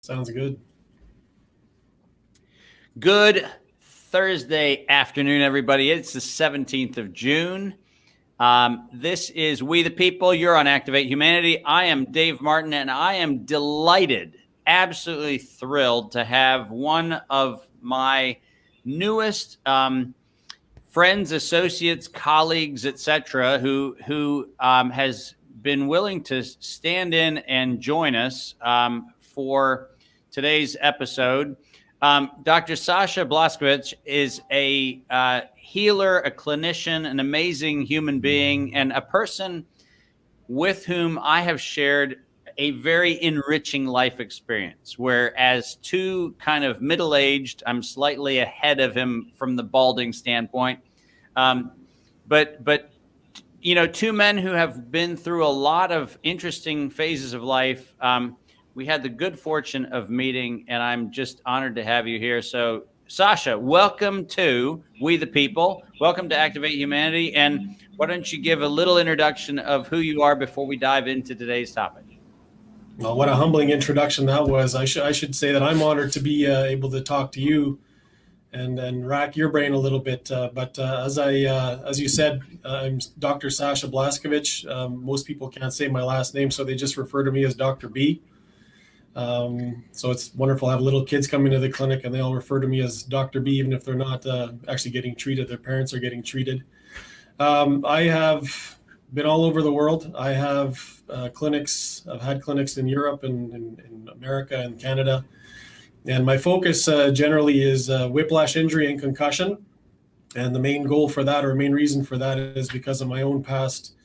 Sounds good. Good Thursday afternoon, everybody. It's the 17th of June. This is We the People. You're on Activate Humanity. I am Dave Martin, and I am delighted, absolutely thrilled to have one of my newest friends, associates, colleagues, etc., who has been willing to stand in and join us for today's episode. Dr. Sasha Blaskowicz is a healer, a clinician, an amazing human being, and a person with whom I have shared a very enriching life experience, where as two kind of middle-aged, I'm slightly ahead of him from the balding standpoint, but you know, two men who have been through a lot of interesting phases of life. We had the good fortune of meeting, and I'm just honored to have you here. So, Sasha, welcome to We the People. Welcome to Activate Humanity. And why don't you give a little introduction of who you are before we dive into today's topic? Well, what a humbling introduction that was. I should say that I'm honored to be able to talk to you and rack your brain a little bit. But as you said, I'm Dr. Sasha Blaskowicz. Most people can't say my last name, so they just refer to me as Dr. B. So it's wonderful. I have little kids come into the clinic and they all refer to me as Dr. B, even if they're not actually getting treated. Their parents are getting treated. I have been all over the world. I have clinics. I've had clinics in Europe and in America and Canada. And my focus generally is whiplash injury and concussion. And the main goal for that, or main reason for that, is because of my own past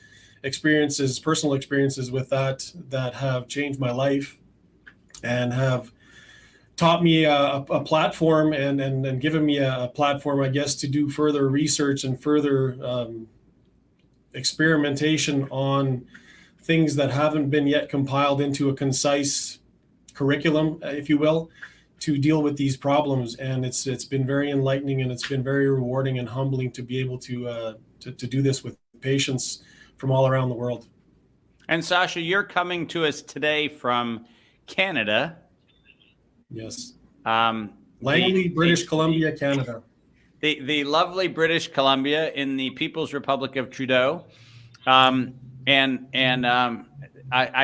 experiences, personal experiences with that have changed my life and have taught me a platform and given me a platform, I guess, to do further research and further experimentation on things that haven't been yet compiled into a concise curriculum, if you will, to deal with these problems. And it's been very enlightening, and it's been very rewarding and humbling to be able to do this with patients from all around the world. And Sasha, you're coming to us today from Canada. Yes. Langley, British Columbia, Canada. The lovely British Columbia in the People's Republic of Trudeau. I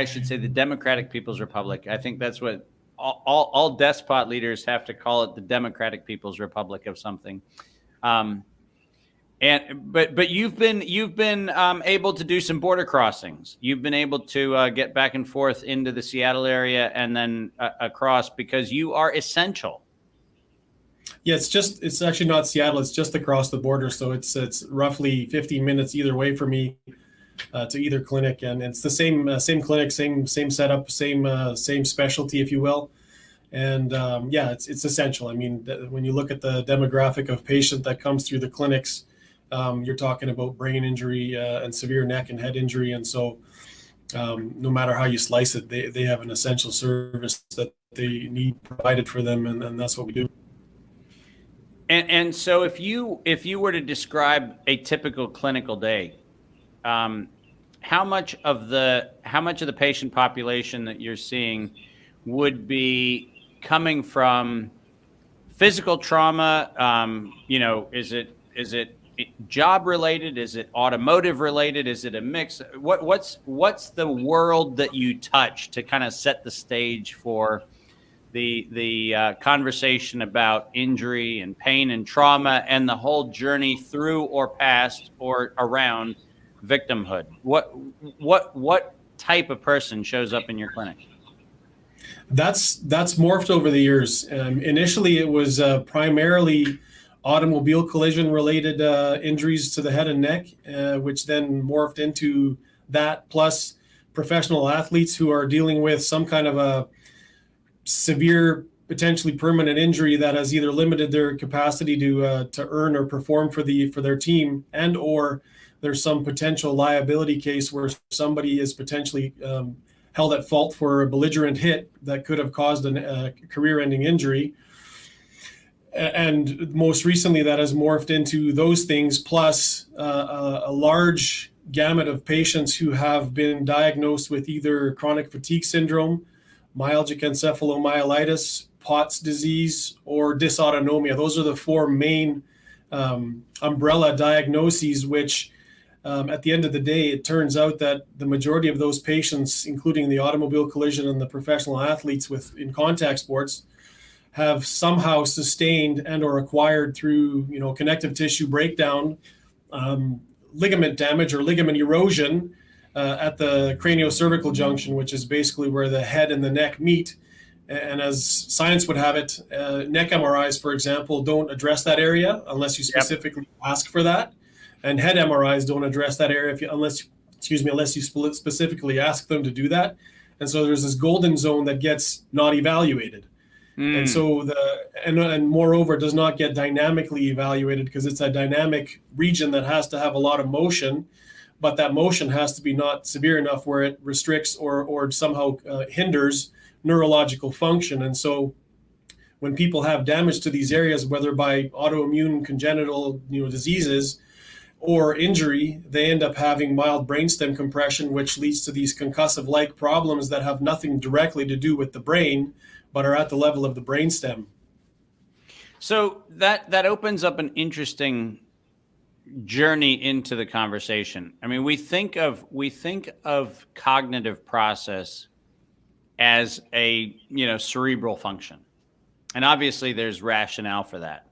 should say the Democratic People's Republic. I think that's what all despot leaders have to call it, the Democratic People's Republic of something. But you've been able to do some border crossings. You've been able to get back and forth into the Seattle area and then across, because you are essential. Yeah, it's actually not Seattle. It's just across the border. So it's roughly 15 minutes either way for me to either clinic, and it's the same clinic, same setup, same specialty, if you will. And it's essential. I mean, when you look at the demographic of patient that comes through the clinics, you're talking about brain injury and severe neck and head injury. And so no matter how you slice it, they have an essential service that they need provided for them. And that's what we do. And so if you were to describe a typical clinical day, how much of the patient population that you're seeing would be coming from physical trauma? Is it job related? Is it automotive related? Is it a mix? What's the world that you touch to kind of set the stage for the conversation about injury and pain and trauma and the whole journey through or past or around victimhood? What type of person shows up in your clinic? That's morphed over the years. Initially, it was primarily automobile collision related injuries to the head and neck, which then morphed into that, plus professional athletes who are dealing with some kind of a severe, potentially permanent injury that has either limited their capacity to earn or perform for their team, and or there's some potential liability case where somebody is potentially held at fault for a belligerent hit that could have caused a career-ending injury. And most recently, that has morphed into those things, plus a large gamut of patients who have been diagnosed with either chronic fatigue syndrome, myalgic encephalomyelitis, Pott's disease, or dysautonomia. Those are the four main umbrella diagnoses, which at the end of the day, it turns out that the majority of those patients, including the automobile collision and the professional athletes in contact sports, have somehow sustained and or acquired through connective tissue breakdown, ligament damage or ligament erosion at the craniocervical junction, which is basically where the head and the neck meet. And as science would have it, neck MRIs, for example, don't address that area unless you specifically ask for that. And head MRIs don't address that area unless you specifically ask them to do that. And so there's this golden zone that gets not evaluated. And so and moreover does not get dynamically evaluated because it's a dynamic region that has to have a lot of motion, but that motion has to be not severe enough where it restricts or somehow hinders neurological function. And so when people have damage to these areas, whether by autoimmune congenital diseases or injury, they end up having mild brainstem compression, which leads to these concussive-like problems that have nothing directly to do with the brain, but are at the level of the brainstem. So that opens up an interesting journey into the conversation. I mean, we think of cognitive process as a cerebral function, and obviously there's rationale for that.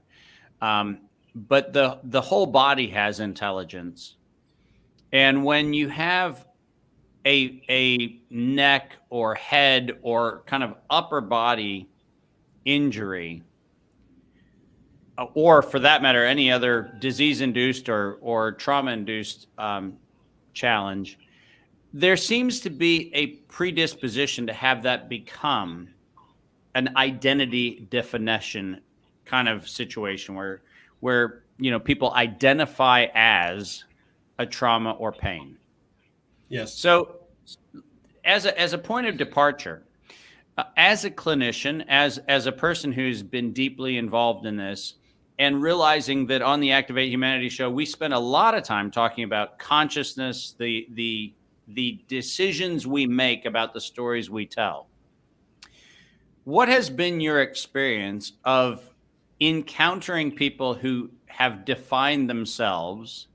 But the whole body has intelligence, and when you have a neck or head or kind of upper body injury, or for that matter, any other disease-induced or trauma-induced challenge, there seems to be a predisposition to have that become an identity definition kind of situation where people identify as a trauma or pain. Yes. So as a point of departure, as a clinician, as a person who's been deeply involved in this, and realizing that on the Activate Humanity show, we spend a lot of time talking about consciousness, the decisions we make about the stories we tell. What has been your experience of encountering people who have defined themselves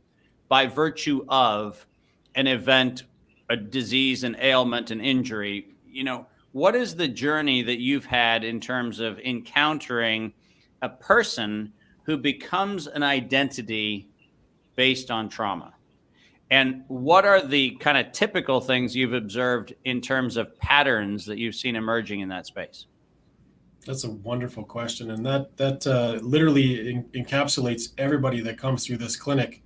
by virtue of an event, a disease, an ailment, an injury? What is the journey that you've had in terms of encountering a person who becomes an identity based on trauma? And what are the kind of typical things you've observed in terms of patterns that you've seen emerging in that space? That's a wonderful question. And that literally encapsulates everybody that comes through this clinic,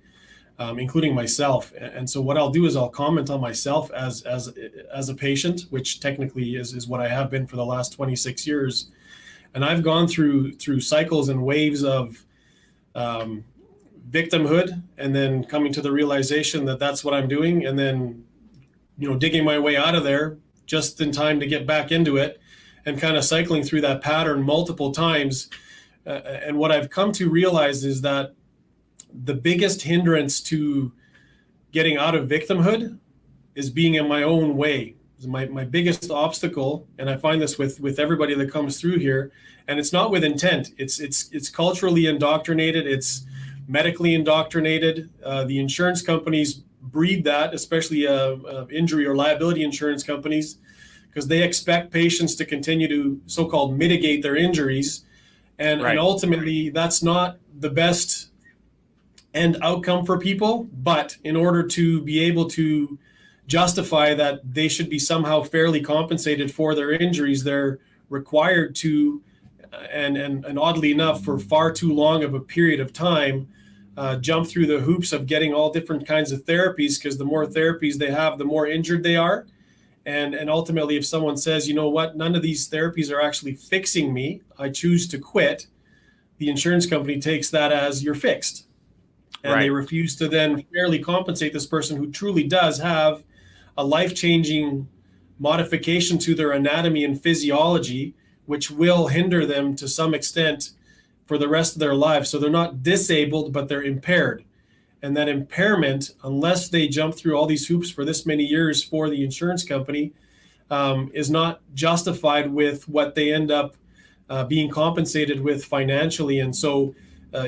including myself. And so what I'll do is I'll comment on myself as a patient, which technically is what I have been for the last 26 years. And I've gone through cycles and waves of victimhood, and then coming to the realization that that's what I'm doing, and then digging my way out of there just in time to get back into it, and kind of cycling through that pattern multiple times. And what I've come to realize is that the biggest hindrance to getting out of victimhood is being in my own way. My biggest obstacle, and I find this with everybody that comes through here, and it's not with intent. It's culturally indoctrinated. It's medically indoctrinated. The insurance companies breed that, especially injury or liability insurance companies, because they expect patients to continue to so-called mitigate their injuries. And ultimately, that's not the best end outcome for people. But in order to be able to justify that they should be somehow fairly compensated for their injuries, they're required to, and oddly enough, for far too long of a period of time, jump through the hoops of getting all different kinds of therapies, because the more therapies they have, the more injured they are. And ultimately, if someone says, you know what, none of these therapies are actually fixing me, I choose to quit, the insurance company takes that as you're fixed. And they refuse to then fairly compensate this person who truly does have a life-changing modification to their anatomy and physiology, which will hinder them to some extent for the rest of their lives. So they're not disabled, but they're impaired. And that impairment, unless they jump through all these hoops for this many years for the insurance company, is not justified with what they end up being compensated with financially. And so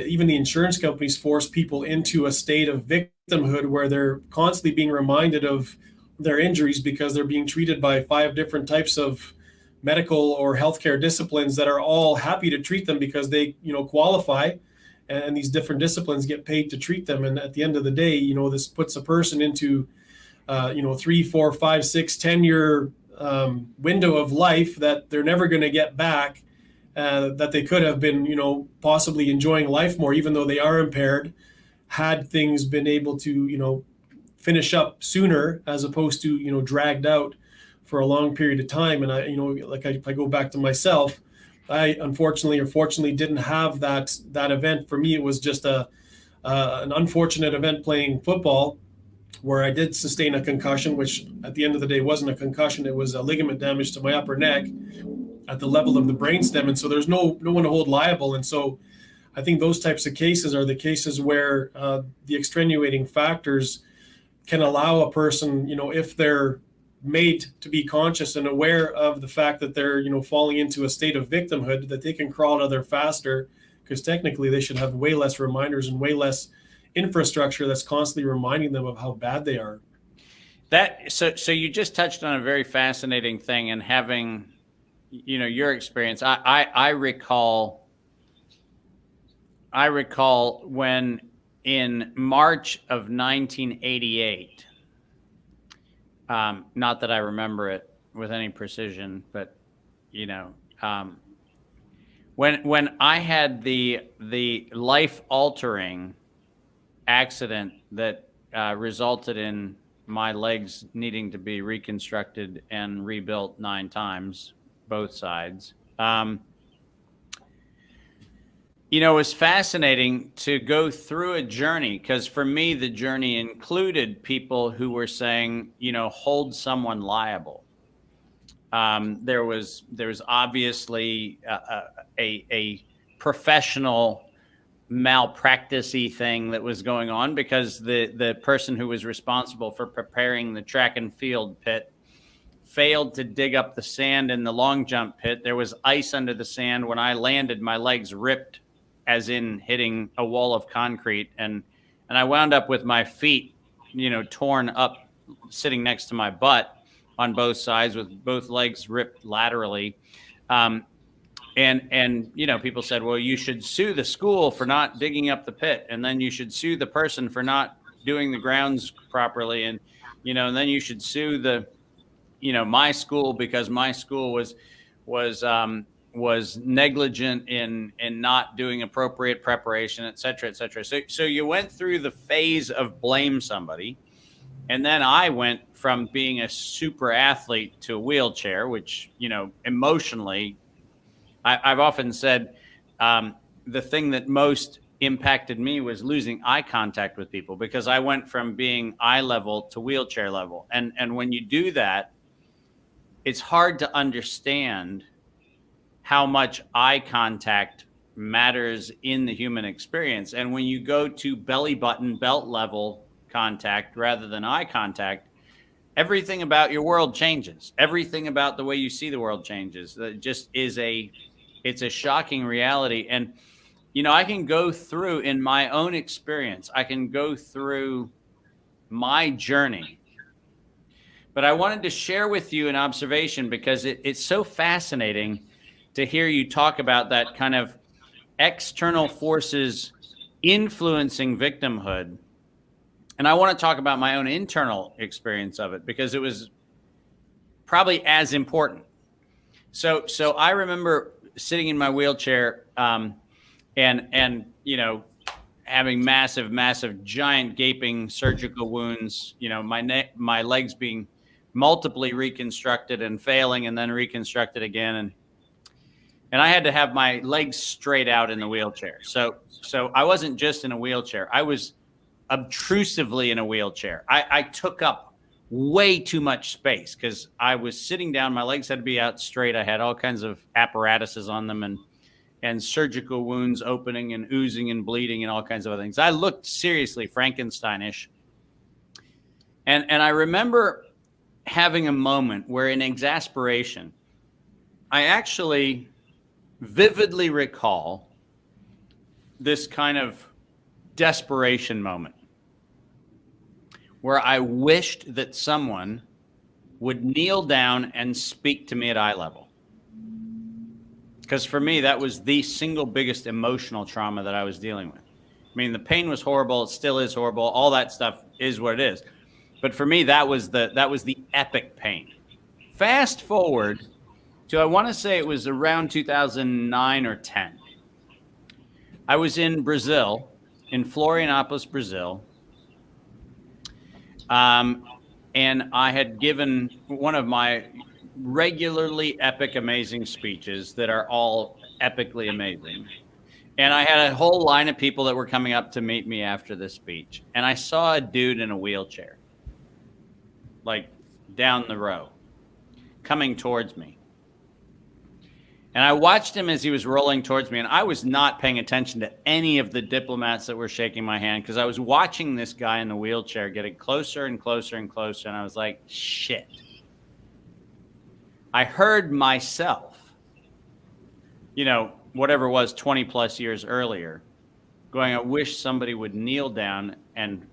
even the insurance companies force people into a state of victimhood where they're constantly being reminded of their injuries because they're being treated by 5 different types of medical or healthcare disciplines that are all happy to treat them because they, qualify, and these different disciplines get paid to treat them. And at the end of the day, this puts a person into 3, 4, 5, 6, 10-year window of life that they're never going to get back, that they could have been, possibly enjoying life more, even though they are impaired, had things been able to, finish up sooner, as opposed to, dragged out for a long period of time. And if I go back to myself, I unfortunately or fortunately didn't have that event. For me, it was just an unfortunate event playing football, where I did sustain a concussion, which at the end of the day wasn't a concussion. It was a ligament damage to my upper neck at the level of the brainstem. And so there's no one to hold liable. And so I think those types of cases are the cases where the extenuating factors can allow a person, if they're made to be conscious and aware of the fact that they're, falling into a state of victimhood, that they can crawl out of there faster, because technically they should have way less reminders and way less infrastructure that's constantly reminding them of how bad they are. So you just touched on a very fascinating thing, and having, your experience. I recall when in March of 1988, not that I remember it with any precision, but when I had the life-altering accident that resulted in my legs needing to be reconstructed and rebuilt 9 times, both sides. It was fascinating to go through a journey, because for me, the journey included people who were saying, hold someone liable. There was obviously a professional malpractice-y thing that was going on, because the person who was responsible for preparing the track and field pit failed to dig up the sand in the long jump pit. There was ice under the sand. When I landed, my legs ripped, as in hitting a wall of concrete, and I wound up with my feet, torn up, sitting next to my butt on both sides, with both legs ripped laterally. And people said, well, you should sue the school for not digging up the pit, and then you should sue the person for not doing the grounds properly, and and then you should sue the my school, because my school was negligent in not doing appropriate preparation, et cetera, et cetera. So you went through the phase of blame somebody. And then I went from being a super athlete to a wheelchair, which, emotionally, I've often said the thing that most impacted me was losing eye contact with people, because I went from being eye level to wheelchair level. And when you do that, it's hard to understand how much eye contact matters in the human experience. And when you go to belly button, belt level contact rather than eye contact, everything about your world changes. Everything about the way you see the world changes. It just it's a shocking reality. And, I can go through, in my own experience, I can go through my journey. But I wanted to share with you an observation, because it's so fascinating to hear you talk about that kind of external forces influencing victimhood. And I want to talk about my own internal experience of it, because it was probably as important. So I remember sitting in my wheelchair, and having massive, giant, gaping surgical wounds. My legs being multiply reconstructed and failing, and then reconstructed again, and I had to have my legs straight out in the wheelchair. So I wasn't just in a wheelchair. I was obtrusively in a wheelchair. I took up way too much space, because I was sitting down. My legs had to be out straight. I had all kinds of apparatuses on them, and surgical wounds opening and oozing and bleeding and all kinds of other things. I looked seriously Frankensteinish. And I remember having a moment where in exasperation, I actually vividly recall this kind of desperation moment where I wished that someone would kneel down and speak to me at eye level. Because for me, that was the single biggest emotional trauma that I was dealing with. I mean, the pain was horrible. It still is horrible. All that stuff is what it is. But for me, that was the epic pain. Fast forward to, I want to say it was around 2009 or 10. I was in Brazil, in Florianópolis, Brazil. And I had given one of my regularly epic, amazing speeches that are all epically amazing. And I had a whole line of people that were coming up to meet me after this speech. And I saw a dude in a wheelchair, like down the row, coming towards me. And I watched him as he was rolling towards me, and I was not paying attention to any of the diplomats that were shaking my hand because I was watching this guy in the wheelchair getting closer and closer and closer, and I was like, shit. I heard myself, whatever it was 20 plus years earlier, going, I wish somebody would kneel down and,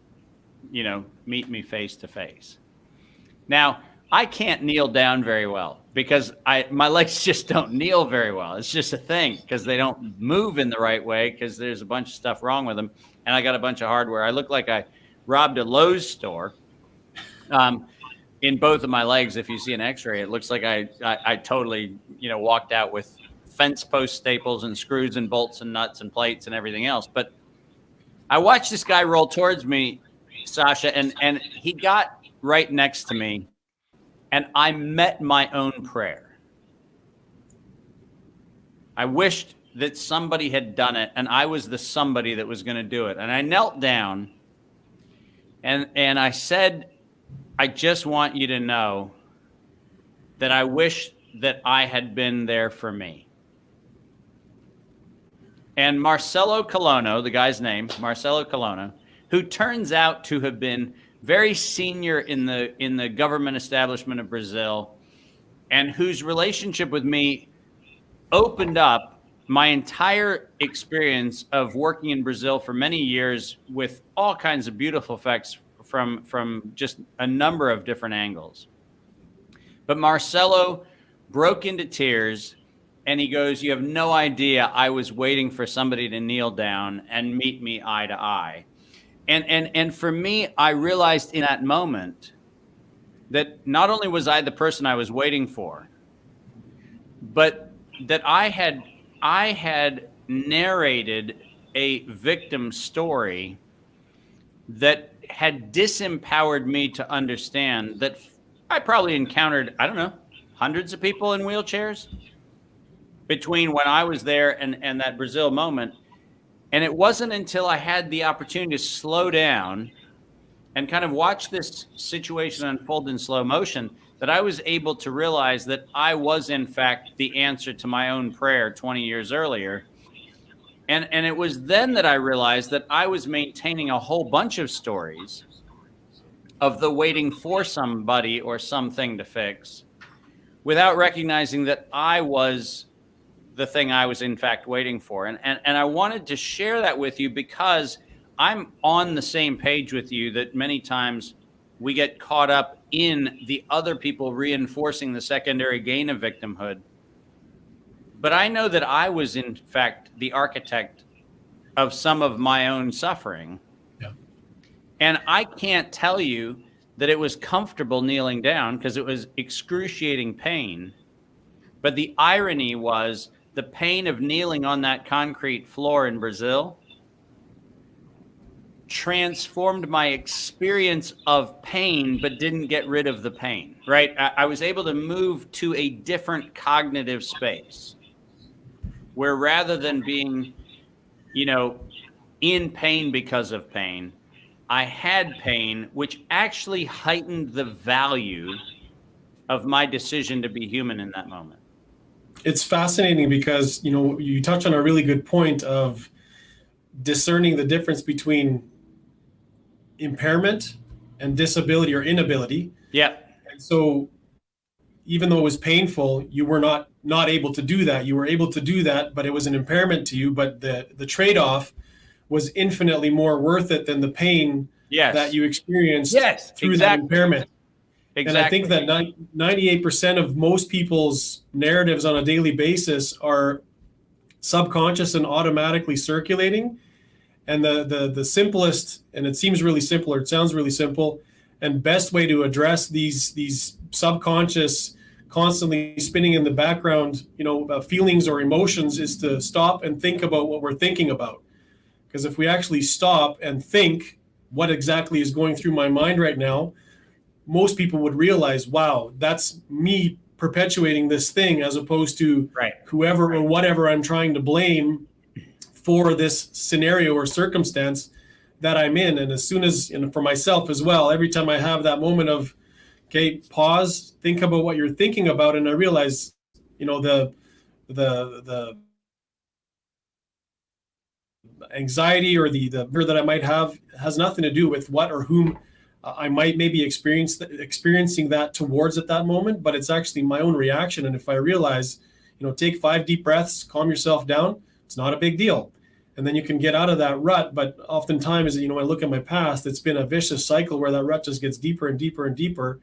meet me face to face. Now, I can't kneel down very well because my legs just don't kneel very well. It's just a thing because they don't move in the right way because there's a bunch of stuff wrong with them. And I got a bunch of hardware. I look like I robbed a Lowe's store in both of my legs. If you see an x-ray, it looks like I totally, walked out with fence post staples and screws and bolts and nuts and plates and everything else. But I watched this guy roll towards me, Sasha, and he got right next to me. And I met my own prayer. I wished that somebody had done it, and I was the somebody that was going to do it. And I knelt down, and I said, I just want you to know that I wish that I had been there for me. And Marcelo Colono, the guy's name, Marcelo Colono, who turns out to have been very senior in the government establishment of Brazil, and whose relationship with me opened up my entire experience of working in Brazil for many years with all kinds of beautiful effects from just a number of different angles. But Marcelo broke into tears, and he goes, you have no idea, I was waiting for somebody to kneel down and meet me eye to eye. And for me, I realized in that moment that not only was I the person I was waiting for, but that I had narrated a victim story that had disempowered me to understand that I probably encountered, I don't know, hundreds of people in wheelchairs between when I was there and that Brazil moment. And it wasn't until I had the opportunity to slow down and kind of watch this situation unfold in slow motion that I was able to realize that I was, in fact, the answer to my own prayer 20 years earlier. And it was then that I realized that I was maintaining a whole bunch of stories of the waiting for somebody or something to fix without recognizing that I was the thing I was in fact waiting for. And I wanted to share that with you because I'm on the same page with you that many times we get caught up in the other people reinforcing the secondary gain of victimhood. But I know that I was in fact the architect of some of my own suffering. Yeah. And I can't tell you that it was comfortable kneeling down because it was excruciating pain. But the irony was the pain of kneeling on that concrete floor in Brazil transformed my experience of pain, but didn't get rid of the pain, right? I was able to move to a different cognitive space where rather than being, in pain because of pain, I had pain, which actually heightened the value of my decision to be human in that moment. It's fascinating because, you touch on a really good point of discerning the difference between impairment and disability or inability. Yeah. So even though it was painful, you were not able to do that. You were able to do that, but it was an impairment to you. But the trade-off was infinitely more worth it than the pain that Yes. you experienced Yes, through that exactly. impairment. And I think Exactly. that 98% of most people's narratives on a daily basis are subconscious and automatically circulating. And the simplest, and it seems really simple, or it sounds really simple, and best way to address these subconscious, constantly spinning in the background, feelings or emotions, is to stop and think about what we're thinking about. Because if we actually stop and think what exactly is going through my mind right now, most people would realize, wow, that's me perpetuating this thing, as opposed to Right. whoever or whatever I'm trying to blame for this scenario or circumstance that I'm in. And as soon as, and for myself as well, every time I have that moment of, okay, pause, think about what you're thinking about, and I realize, the anxiety or the fear that I might have has nothing to do with what or whom I might maybe experiencing that towards at that moment, but it's actually my own reaction. And if I realize, take 5 deep breaths, calm yourself down, it's not a big deal. And then you can get out of that rut. But oftentimes, when I look at my past, it's been a vicious cycle where that rut just gets deeper and deeper and deeper.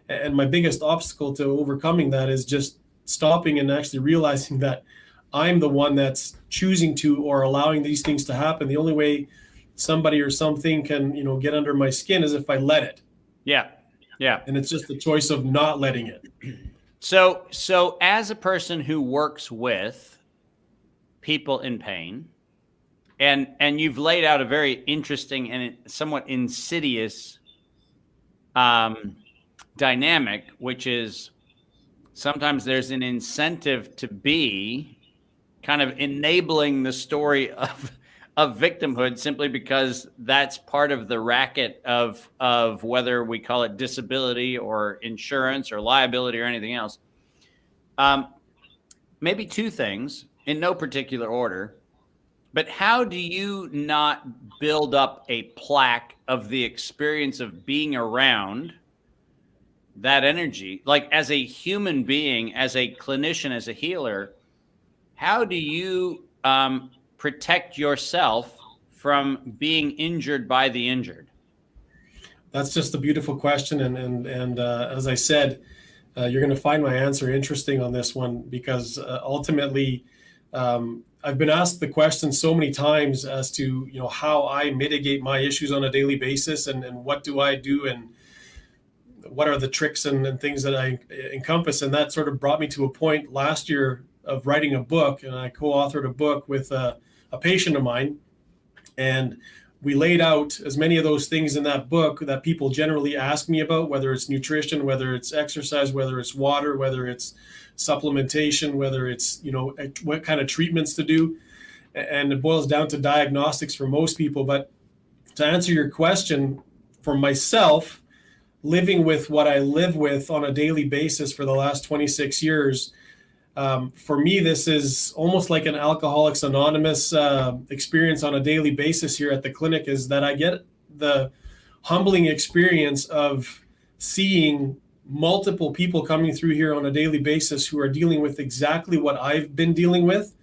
And my biggest obstacle to overcoming that is just stopping and actually realizing that I'm the one that's choosing to or allowing these things to happen. The only way somebody or something can, get under my skin is if I let it. Yeah. Yeah. And it's just the choice of not letting it. So as a person who works with people in pain, and you've laid out a very interesting and somewhat insidious dynamic, which is sometimes there's an incentive to be kind of enabling the story of victimhood, simply because that's part of the racket of whether we call it disability or insurance or liability or anything else. Maybe 2 things in no particular order, but how do you not build up a plaque of the experience of being around that energy? Like, as a human being, as a clinician, as a healer, how do you protect yourself from being injured by the injured? That's just a beautiful question. And as I said, you're going to find my answer interesting on this one, because ultimately, I've been asked the question so many times as to, how I mitigate my issues on a daily basis, and what do I do, and what are the tricks and things that I encompass. And that sort of brought me to a point last year of writing a book. And I co-authored a book with a patient of mine. And we laid out as many of those things in that book that people generally ask me about, whether it's nutrition, whether it's exercise, whether it's water, whether it's supplementation, whether it's, what kind of treatments to do. And it boils down to diagnostics for most people. But to answer your question, for myself, living with what I live with on a daily basis for the last 26 years, for me, this is almost like an Alcoholics Anonymous experience on a daily basis here at the clinic, is that I get the humbling experience of seeing multiple people coming through here on a daily basis who are dealing with exactly what I've been dealing with.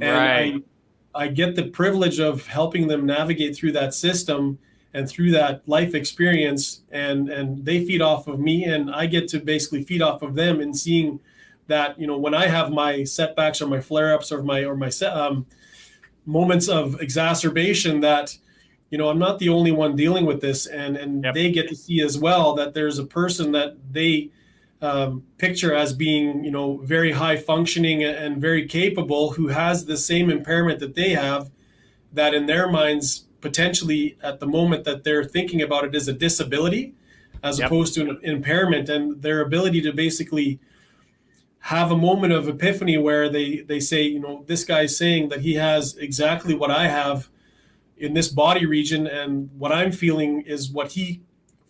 And Right. I get the privilege of helping them navigate through that system and through that life experience, and they feed off of me, and I get to basically feed off of them, and seeing that, when I have my setbacks or my flare-ups or my moments of exacerbation, that, I'm not the only one dealing with this, and Yep. they get to see as well that there's a person that they picture as being, very high functioning and very capable, who has the same impairment that they have, that in their minds, potentially at the moment that they're thinking about it, is a disability as Yep. opposed to an impairment. And their ability to basically have a moment of epiphany where they say, this guy's saying that he has exactly what I have in this body region, and what I'm feeling is what he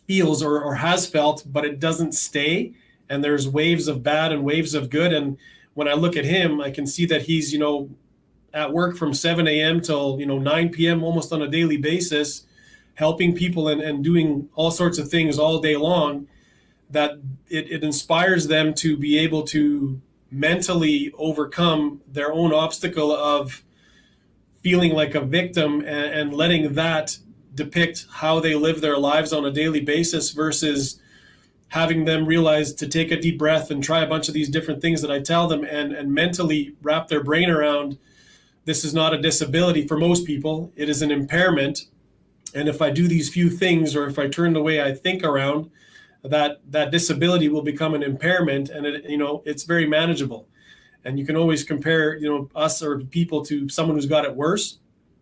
feels or has felt, but it doesn't stay. And there's waves of bad and waves of good. And when I look at him, I can see that he's, at work from 7 a.m. till 9 p.m. almost on a daily basis, helping people and doing all sorts of things all day long, that it inspires them to be able to mentally overcome their own obstacle of feeling like a victim, and letting that depict how they live their lives on a daily basis, versus having them realize to take a deep breath and try a bunch of these different things that I tell them, and mentally wrap their brain around, this is not a disability for most people, it is an impairment. And if I do these few things, or if I turn the way I think around, that disability will become an impairment, and it's very manageable. And you can always compare, us or people to someone who's got it worse.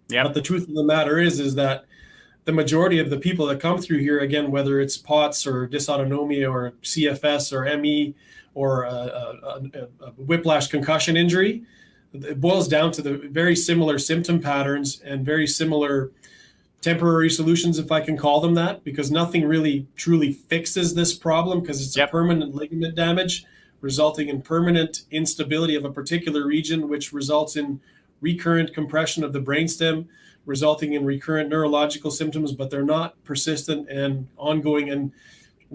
Yeah. But the truth of the matter is that the majority of the people that come through here, again, whether it's POTS or dysautonomia or CFS or ME or a whiplash concussion injury, it boils down to the very similar symptom patterns and very similar temporary solutions, if I can call them that, because nothing really truly fixes this problem, because it's a permanent ligament damage resulting in permanent instability of a particular region, which results in recurrent compression of the brainstem, resulting in recurrent neurological symptoms, but they're not persistent and ongoing, and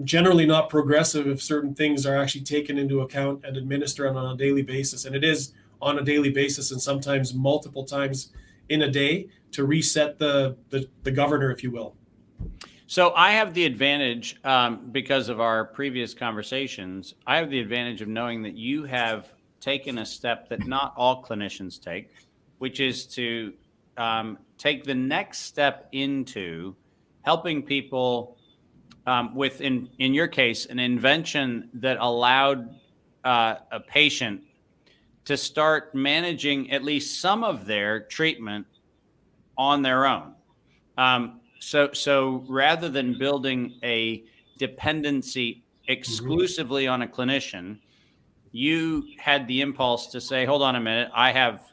generally not progressive if certain things are actually taken into account and administered on a daily basis. And it is on a daily basis, and sometimes multiple times in a day, to reset the governor, if you will. So I have the advantage, because of our previous conversations, I have the advantage of knowing that you have taken a step that not all clinicians take, which is to take the next step into helping people with, in your case, an invention that allowed a patient to start managing at least some of their treatment on their own. So rather than building a dependency exclusively on a clinician, you had the impulse to say, hold on a minute, I have,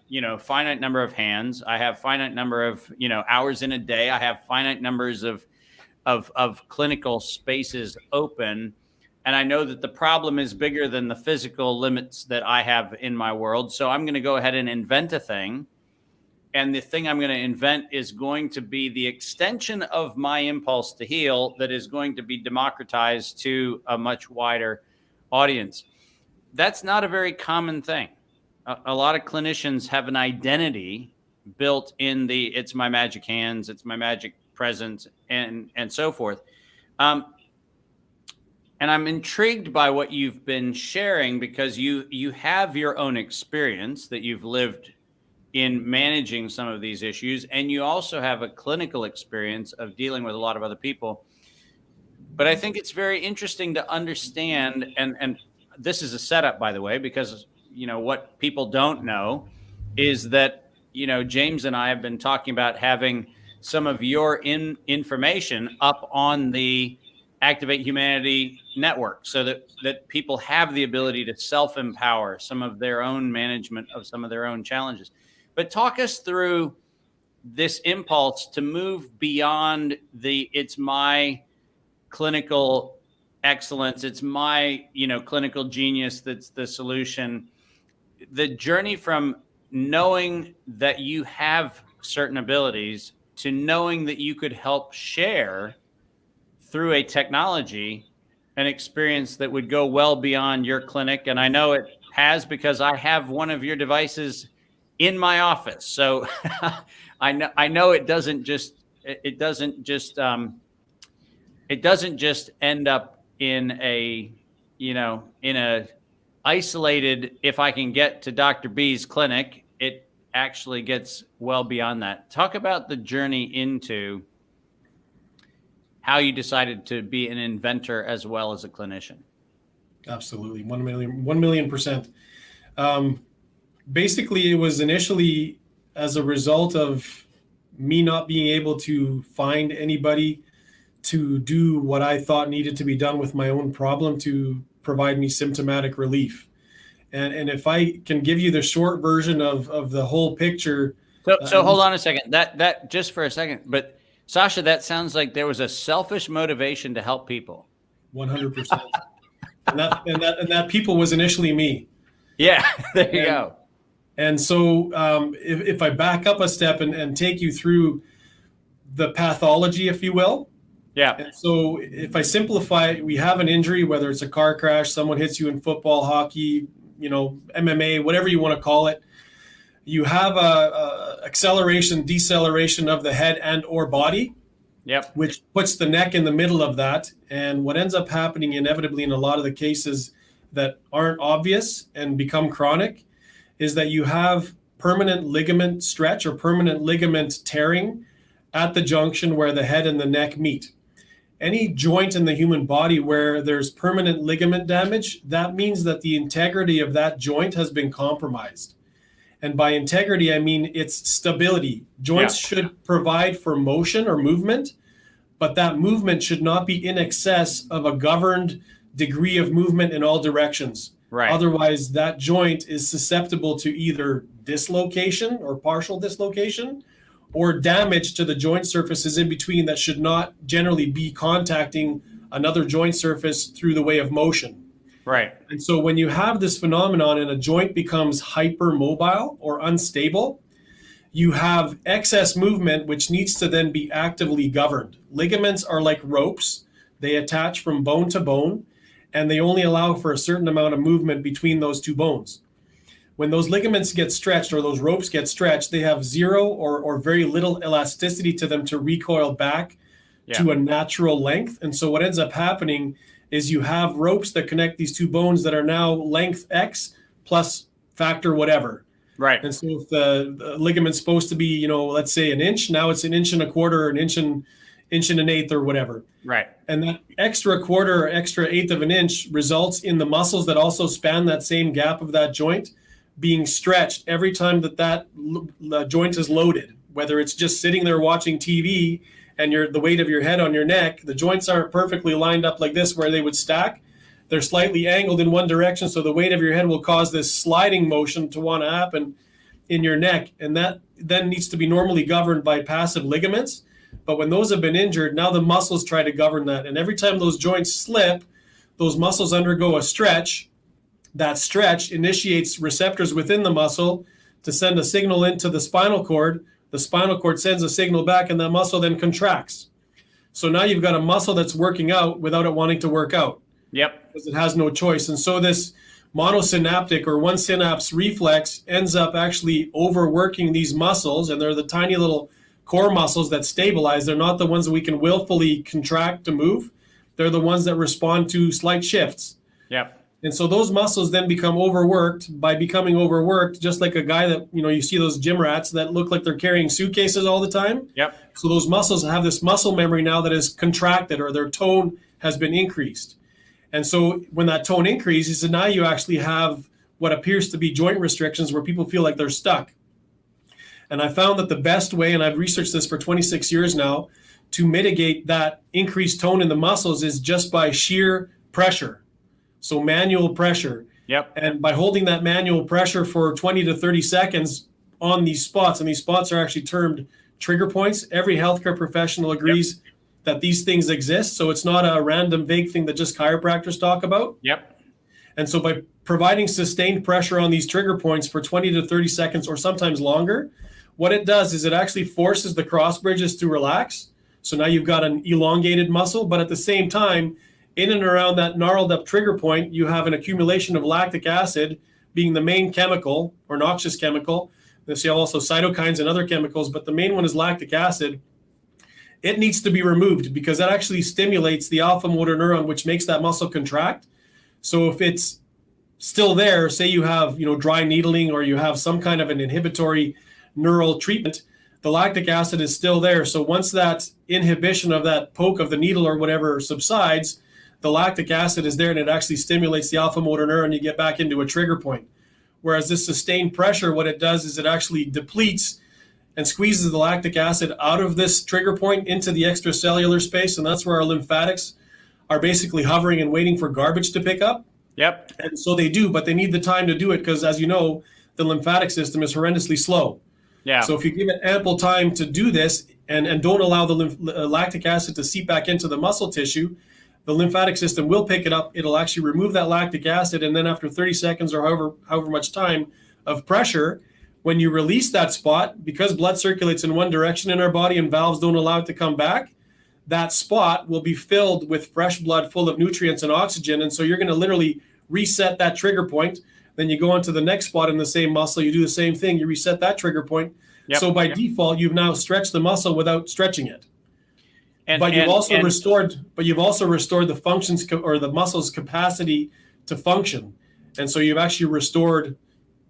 finite number of hands, I have finite number of, hours in a day, I have finite numbers of clinical spaces open. And I know that the problem is bigger than the physical limits that I have in my world. So I'm going to go ahead and invent a thing. And the thing I'm going to invent is going to be the extension of my impulse to heal that is going to be democratized to a much wider audience. That's not a very common thing. A lot of clinicians have an identity built in it's my magic hands, it's my magic presence, and so forth. And I'm intrigued by what you've been sharing, because you have your own experience that you've lived in managing some of these issues, and you also have a clinical experience of dealing with a lot of other people. But I think it's very interesting to understand, and this is a setup, by the way, because what people don't know is that James and I have been talking about having some of your information up on the Activate Humanity network, so that people have the ability to self-empower some of their own management of some of their own challenges. But talk us through this impulse to move beyond it's my clinical excellence, it's my, clinical genius that's the solution. The journey from knowing that you have certain abilities to knowing that you could help share through a technology an experience that would go well beyond your clinic. And I know it has, because I have one of your devices in my office. So I know it doesn't just end up in a isolated, if I can get to Dr. B's clinic, it actually gets well beyond that. Talk about the journey into how you decided to be an inventor as well as a clinician. Absolutely. 1 million%. Basically, it was initially as a result of me not being able to find anybody to do what I thought needed to be done with my own problem to provide me symptomatic relief. And if I can give you the short version of the whole picture. So hold on a second. That just for a second. But Sasha, that sounds like there was a selfish motivation to help people. 100%. and that people was initially me. Yeah, there you go. And so if I back up a step and take you through the pathology, if you will, Yeah. And so if I simplify it, we have an injury, whether it's a car crash, someone hits you in football, hockey, MMA, whatever you want to call it. You have a acceleration, deceleration of the head and or body, Yep. which puts the neck in the middle of that. And what ends up happening inevitably in a lot of the cases that aren't obvious and become chronic is that you have permanent ligament stretch or permanent ligament tearing at the junction where the head and the neck meet. Any joint in the human body where there's permanent ligament damage, that means that the integrity of that joint has been compromised. And by integrity, I mean its stability. Joints should provide for motion or movement, but that movement should not be in excess of a governed degree of movement in all directions. Right. Otherwise, that joint is susceptible to either dislocation or partial dislocation or damage to the joint surfaces in between that should not generally be contacting another joint surface through the way of motion. Right. And so when you have this phenomenon and a joint becomes hypermobile or unstable, you have excess movement, which needs to then be actively governed. Ligaments are like ropes. They attach from bone to bone, and they only allow for a certain amount of movement between those two bones. When those ligaments get stretched or those ropes get stretched, they have zero or very little elasticity to them to recoil back to a natural length. And so what ends up happening is you have ropes that connect these two bones that are now length X plus factor whatever. Right. And so if the ligament's supposed to be, let's say an inch, now it's 1.25 inches or an inch and 1/8 or whatever. Right. And that extra quarter or extra eighth of an inch results in the muscles that also span that same gap of that joint being stretched every time that joint is loaded, whether it's just sitting there watching TV and the weight of your head on your neck. The joints aren't perfectly lined up like this where they would stack. They're slightly angled in one direction, so the weight of your head will cause this sliding motion to want to happen in your neck, and that then needs to be normally governed by passive ligaments. But when those have been injured, now the muscles try to govern that, and every time those joints slip, those muscles undergo a stretch. That stretch initiates receptors within the muscle to send a signal into the spinal cord. The spinal cord sends a signal back, and that muscle then contracts. So now you've got a muscle that's working out without it wanting to work out. Yep. Because it has no choice. And so this monosynaptic or one synapse reflex ends up actually overworking these muscles, and they're the tiny little core muscles that stabilize. They're not the ones that we can willfully contract to move. They're the ones that respond to slight shifts. Yep. And so those muscles then become overworked. By becoming overworked, just like a guy that, you see those gym rats that look like they're carrying suitcases all the time. Yep. So those muscles have this muscle memory now that is contracted, or their tone has been increased. And so when that tone increases, and now you actually have what appears to be joint restrictions where people feel like they're stuck. And I found that the best way, and I've researched this for 26 years now, to mitigate that increased tone in the muscles is just by sheer pressure. So manual pressure. Yep. And by holding that manual pressure for 20 to 30 seconds on these spots, and these spots are actually termed trigger points. Every healthcare professional agrees that these things exist. So it's not a random vague thing that just chiropractors talk about. Yep. And so by providing sustained pressure on these trigger points for 20 to 30 seconds or sometimes longer, what it does is it actually forces the cross bridges to relax. So now you've got an elongated muscle, but at the same time, in and around that gnarled up trigger point, you have an accumulation of lactic acid being the main chemical or noxious chemical. There's also cytokines and other chemicals, but the main one is lactic acid. It needs to be removed because that actually stimulates the alpha motor neuron, which makes that muscle contract. So if it's still there, say you have, dry needling or you have some kind of an inhibitory neural treatment, the lactic acid is still there. So once that inhibition of that poke of the needle or whatever subsides, the lactic acid is there and it actually stimulates the alpha motor neuron. You get back into a trigger point. Whereas this sustained pressure, what it does is it actually depletes and squeezes the lactic acid out of this trigger point into the extracellular space. And that's where our lymphatics are basically hovering and waiting for garbage to pick up. Yep. And so they do, but they need the time to do it because, as you know, the lymphatic system is horrendously slow. Yeah. So if you give it ample time to do this and don't allow the lactic acid to seep back into the muscle tissue, the lymphatic system will pick it up. It'll actually remove that lactic acid. And then after 30 seconds or however much time of pressure, when you release that spot, because blood circulates in one direction in our body and valves don't allow it to come back, that spot will be filled with fresh blood full of nutrients and oxygen. And so you're going to literally reset that trigger point. Then you go on to the next spot in the same muscle. You do the same thing. You reset that trigger point. Yep. So by default, you've now stretched the muscle without stretching it. But you've also restored the functions or the muscle's capacity to function. And so you've actually restored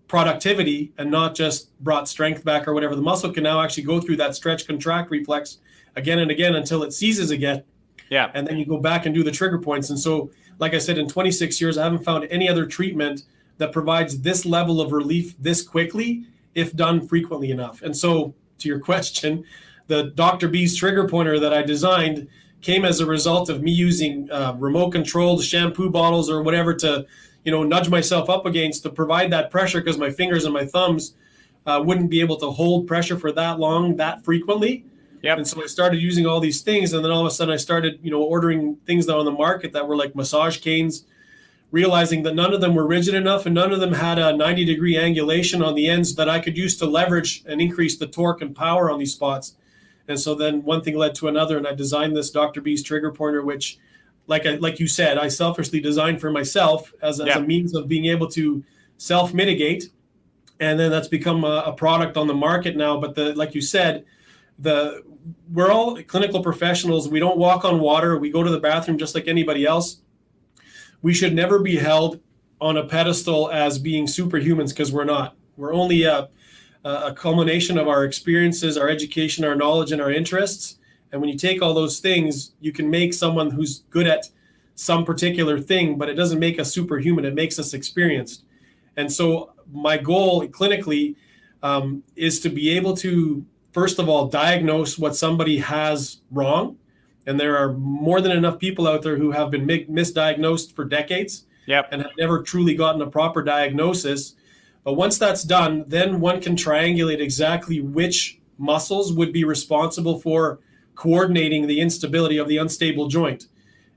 productivity and not just brought strength back or whatever. The muscle can now actually go through that stretch contract reflex again and again until it seizes again. Yeah. And then you go back and do the trigger points. And so, like I said, in 26 years, I haven't found any other treatment that provides this level of relief this quickly if done frequently enough. And so, to your question, the Dr. B's trigger pointer that I designed came as a result of me using remote controlled shampoo bottles or whatever to, nudge myself up against to provide that pressure, because my fingers and my thumbs wouldn't be able to hold pressure for that long, that frequently. Yep. And so I started using all these things, and then all of a sudden I started, ordering things that were on the market that were like massage canes, realizing that none of them were rigid enough and none of them had a 90-degree angulation on the ends that I could use to leverage and increase the torque and power on these spots. And so then one thing led to another, and I designed this Dr. B's trigger pointer, which, like you said, I selfishly designed for myself as a means of being able to self-mitigate. And then that's become a product on the market now. But like you said, we're all clinical professionals. We don't walk on water. We go to the bathroom just like anybody else. We should never be held on a pedestal as being superhumans, because we're not. We're only a culmination of our experiences, our education, our knowledge, and our interests. And when you take all those things, you can make someone who's good at some particular thing, but it doesn't make us superhuman. It makes us experienced. And so my goal clinically is to be able to, first of all, diagnose what somebody has wrong. And there are more than enough people out there who have been misdiagnosed for decades and have never truly gotten a proper diagnosis. But once that's done, then one can triangulate exactly which muscles would be responsible for coordinating the instability of the unstable joint.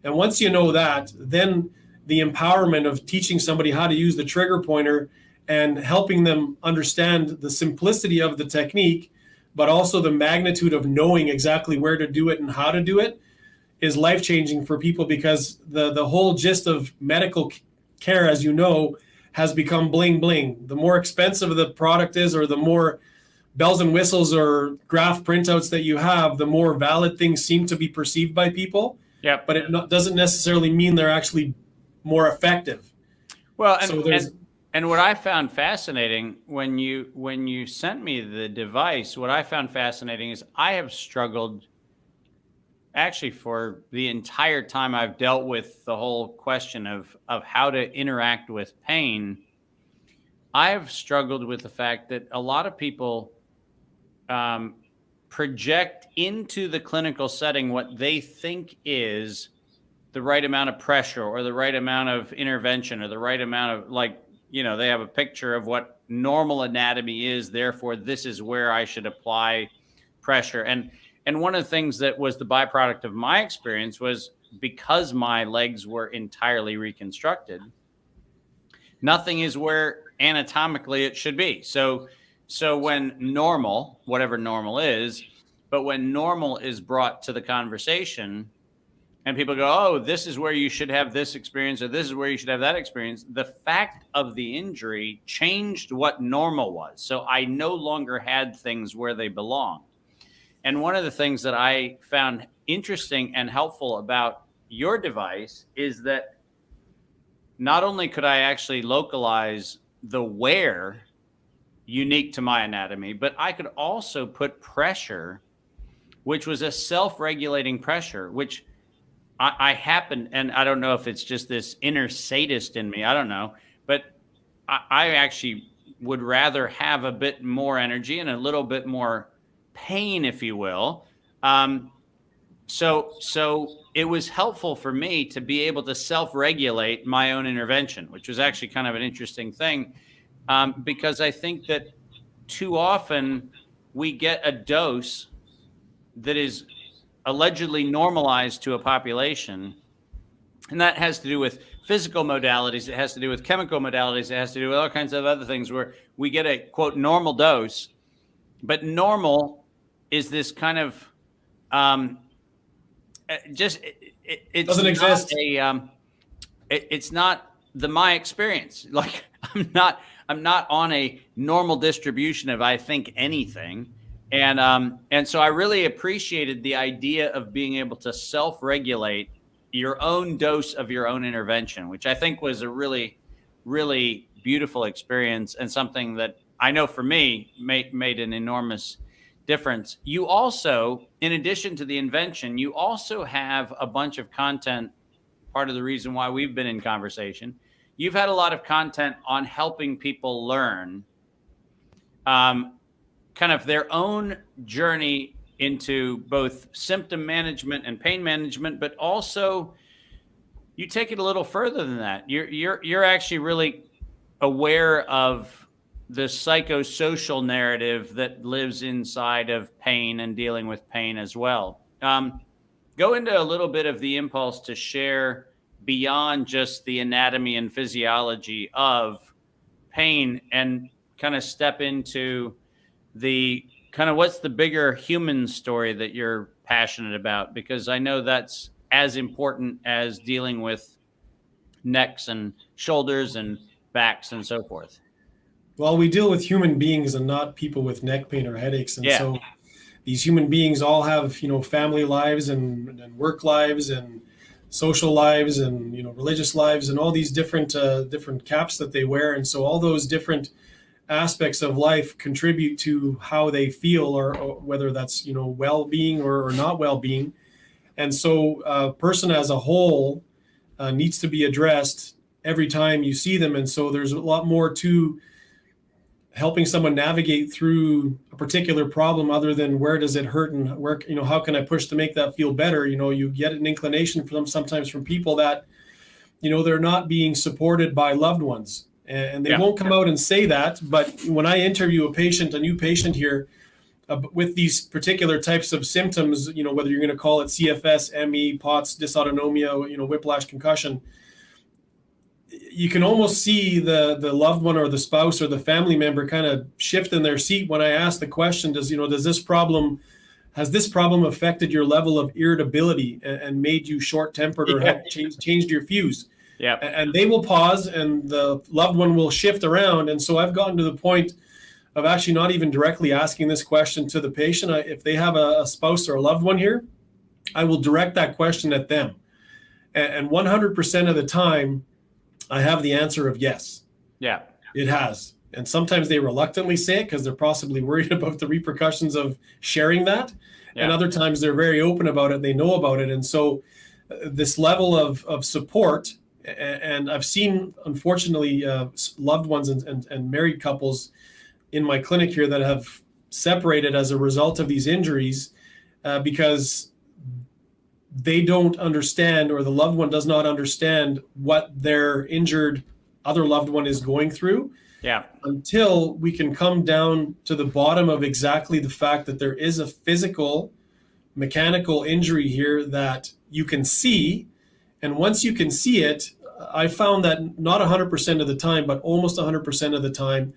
And once you know that, then the empowerment of teaching somebody how to use the trigger pointer and helping them understand the simplicity of the technique, but also the magnitude of knowing exactly where to do it and how to do it, is life-changing for people, because the whole gist of medical care, as you know, has become bling bling. The more expensive the product is, or the more bells and whistles or graph printouts that you have, the more valid things seem to be perceived by people. Yeah. But it doesn't necessarily mean they're actually more effective. Well, and what I found fascinating when you sent me the device, what I found fascinating is I have struggled actually for the entire time I've dealt with the whole question of how to interact with pain. I have struggled with the fact that a lot of people project into the clinical setting what they think is the right amount of pressure or the right amount of intervention or the right amount of, they have a picture of what normal anatomy is. Therefore, this is where I should apply pressure. And one of the things that was the byproduct of my experience was, because my legs were entirely reconstructed, nothing is where anatomically it should be. So when normal, whatever normal is, but when normal is brought to the conversation and people go, oh, this is where you should have this experience, or this is where you should have that experience, the fact of the injury changed what normal was. So I no longer had things where they belonged. And one of the things that I found interesting and helpful about your device is that not only could I actually localize the where unique to my anatomy, but I could also put pressure, which was a self-regulating pressure, which I happen, and I don't know if it's just this inner sadist in me, I don't know, but I actually would rather have a bit more energy and a little bit more pain, if you will. So it was helpful for me to be able to self-regulate my own intervention, which was actually kind of an interesting thing, because I think that too often we get a dose that is allegedly normalized to a population, and that has to do with physical modalities, it has to do with chemical modalities, it has to do with all kinds of other things, where we get a, quote, normal dose, but normal is this kind of It's Doesn't not exist. it's not my experience. Like I'm not on a normal distribution of, I think, anything. And so I really appreciated the idea of being able to self-regulate your own dose of your own intervention, which I think was a really, really beautiful experience, and something that I know for me made an enormous difference. You also, in addition to the invention, you also have a bunch of content. Part of the reason why we've been in conversation, you've had a lot of content on helping people learn kind of their own journey into both symptom management and pain management, but also you take it a little further than that. You're actually really aware of the psychosocial narrative that lives inside of pain and dealing with pain as well. Go into a little bit of the impulse to share beyond just the anatomy and physiology of pain, and kind of step into the kind of what's the bigger human story that you're passionate about, because I know that's as important as dealing with necks and shoulders and backs and so forth. Well, we deal with human beings and not people with neck pain or headaches. And Yeah. so these human beings all have, family lives and work lives and social lives and, religious lives and all these different caps that they wear. And so all those different aspects of life contribute to how they feel, or whether that's, well-being or not well-being. And so a person as a whole needs to be addressed every time you see them. And so there's a lot more to helping someone navigate through a particular problem other than where does it hurt and where, how can I push to make that feel better? You get an inclination from sometimes from people that, they're not being supported by loved ones, and they won't come out and say that. But when I interview a new patient here with these particular types of symptoms, whether you're going to call it CFS, ME, POTS, dysautonomia, whiplash, concussion, you can almost see the loved one or the spouse or the family member kind of shift in their seat when I ask the question, has this problem affected your level of irritability and made you short-tempered or have changed your fuse? Yeah. And they will pause and the loved one will shift around. And so I've gotten to the point of actually not even directly asking this question to the patient. If they have a spouse or a loved one here, I will direct that question at them. And 100% of the time, I have the answer of yes. Yeah. It has. And sometimes they reluctantly say it because they're possibly worried about the repercussions of sharing that. Yeah. And other times they're very open about it. They know about it. And so this level of support, and I've seen, unfortunately, loved ones and married couples in my clinic here that have separated as a result of these injuries because they don't understand, or the loved one does not understand what their injured other loved one is going through. Yeah. Until we can come down to the bottom of exactly the fact that there is a physical, mechanical injury here that you can see. And once you can see it, I found that not 100% of the time, but almost 100% of the time,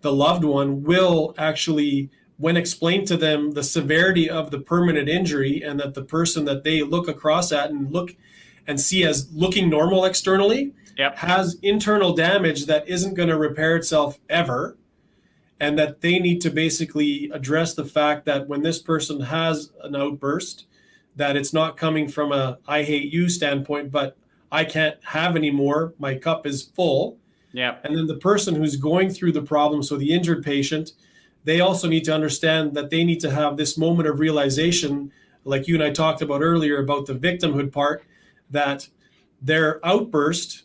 the loved one will actually, when explained to them the severity of the permanent injury, and that the person that they look across at and look and see as looking normal externally has internal damage that isn't going to repair itself ever, and that they need to basically address the fact that when this person has an outburst, that it's not coming from a I hate you standpoint, but I can't have any more, my cup is full. Yeah. And then the person who's going through the problem, so the injured patient, they also need to understand that they need to have this moment of realization, like you and I talked about earlier about the victimhood part, that their outburst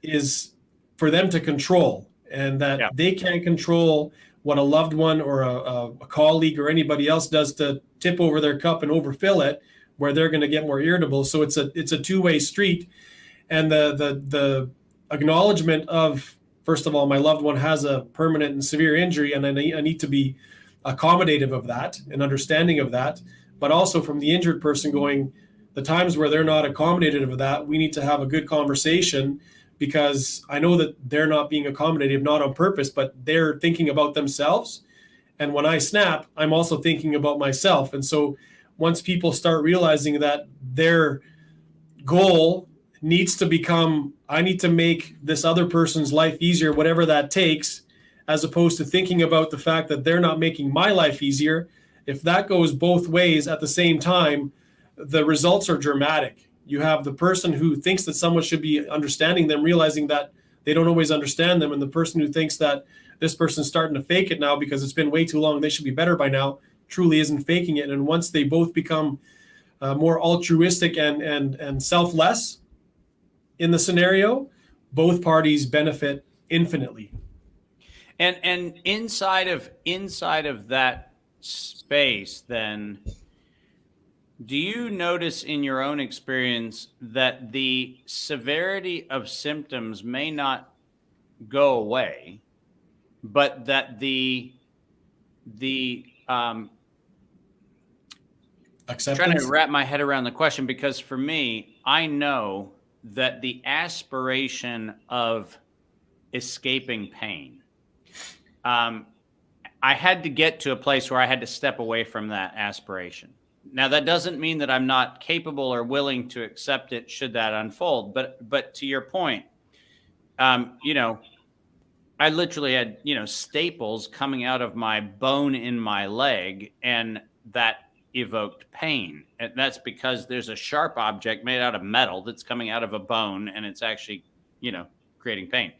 is for them to control, and that they can't control what a loved one or a colleague or anybody else does to tip over their cup and overfill it, where they're going to get more irritable. So it's a two-way street. And the acknowledgement of, first of all, my loved one has a permanent and severe injury, and I need to be accommodative of that and understanding of that. But also from the injured person going, the times where they're not accommodative of that, we need to have a good conversation, because I know that they're not being accommodative, not on purpose, but they're thinking about themselves. And when I snap, I'm also thinking about myself. And so once people start realizing that their goal needs to become, I need to make this other person's life easier, whatever that takes, as opposed to thinking about the fact that they're not making my life easier. If that goes both ways at the same time, the results are dramatic. You have the person who thinks that someone should be understanding them, realizing that they don't always understand them, and the person who thinks that this person's starting to fake it now because it's been way too long, they should be better by now, truly isn't faking it. And once they both become more altruistic and selfless in the scenario, both parties benefit infinitely. And inside of that space, then, do you notice in your own experience that the severity of symptoms may not go away, but that the Acceptance? trying to wrap my head around the question, because for me, I know that the aspiration of escaping pain, I had to get to a place where I had to step away from that aspiration. Now, that doesn't mean that I'm not capable or willing to accept it should that unfold. But to your point, I literally had, staples coming out of my bone in my leg, and that evoked pain. And that's because there's a sharp object made out of metal that's coming out of a bone, and it's actually, creating pain.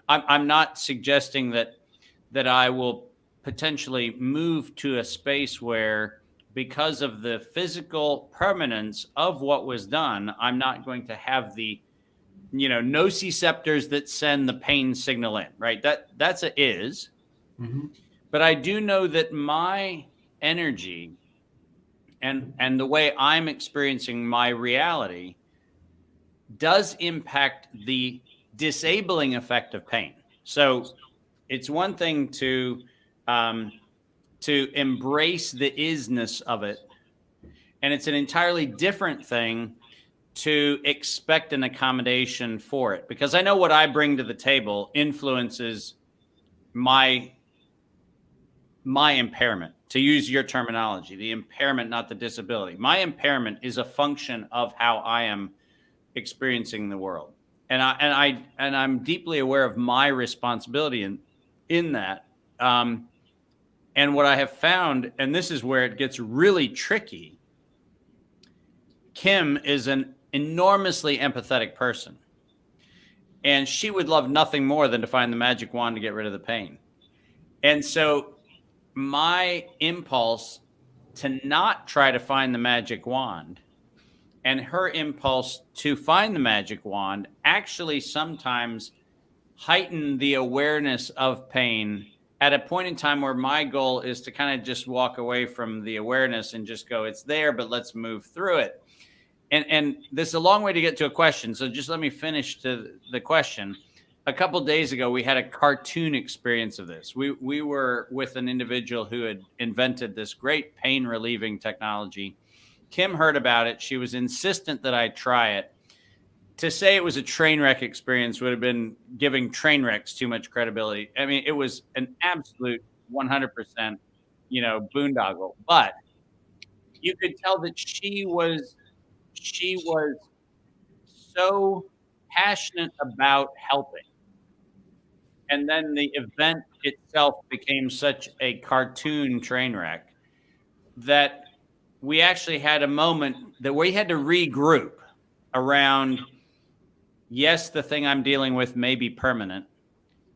I'm not suggesting that I will potentially move to a space where, because of the physical permanence of what was done, I'm not going to have the nociceptors that send the pain signal in, right? That's a is. Mm-hmm. But I do know that my energy and the way I'm experiencing my reality does impact the disabling effect of pain. So it's one thing to embrace the isness of it, and it's an entirely different thing to expect an accommodation for it, because I know what I bring to the table influences my impairment, to use your terminology, the impairment, not the disability. My impairment is a function of how I am experiencing the world. And I'm deeply aware of my responsibility in that. And what I have found, and this is where it gets really tricky, Kim is an enormously empathetic person, and she would love nothing more than to find the magic wand to get rid of the pain. And so my impulse to not try to find the magic wand and her impulse to find the magic wand actually sometimes heighten the awareness of pain at a point in time where my goal is to kind of just walk away from the awareness and just go, it's there, but let's move through it. And this is a long way to get to a question, so just let me finish to the question. A couple of days ago, we had a cartoon experience of this. We were with an individual who had invented this great pain relieving technology. Kim heard about it. She was insistent that I try it. To say it was a train wreck experience would have been giving train wrecks too much credibility. I mean, it was an absolute 100%, boondoggle. But you could tell that she was so passionate about helping. And then the event itself became such a cartoon train wreck that we actually had a moment that we had to regroup around, yes, the thing I'm dealing with may be permanent.